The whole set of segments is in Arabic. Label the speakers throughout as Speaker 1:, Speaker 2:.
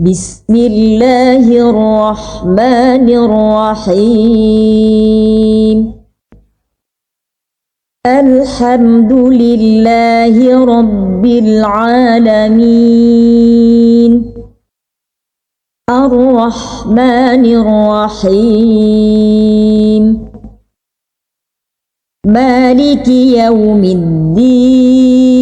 Speaker 1: بسم الله الرحمن الرحيم. الحمد لله رب العالمين. الرحمن الرحيم. مالك يوم الدين.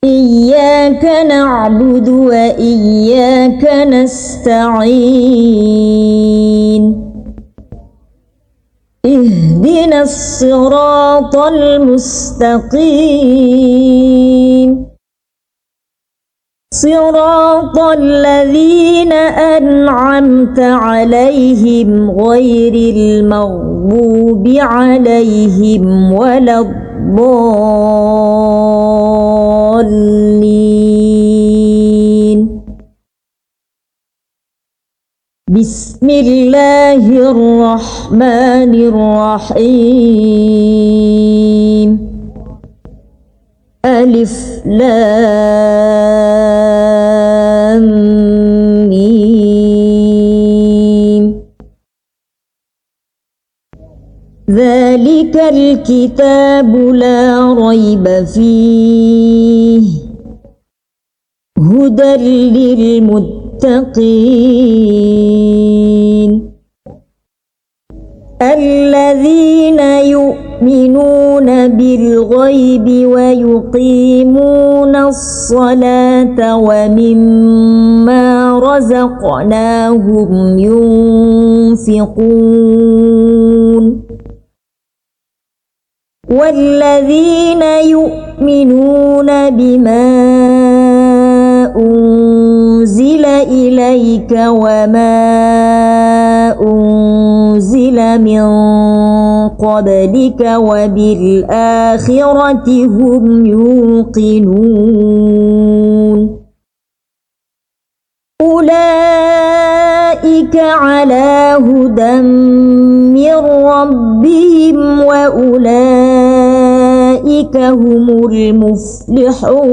Speaker 1: إياك نعبد وإياك نستعين. اهدنا الصراط المستقيم. صراط الذين أنعمت عليهم غير المغضوب عليهم ولا الضالين. بسم الله الرحمن الرحيم. ألف لام ميم. ذلك الكتاب لا ريب فيه هدى للمتقين الذين يؤمنون بالغيب ويقيمون الصلاة ومما رزقناهم ينفقون والذين يؤمنون بما أنزل إليك وما أنزل من قبلك وبالآخرة هم يوقنون أولئك على هدى من ربهم وأولئك هم المفلحون.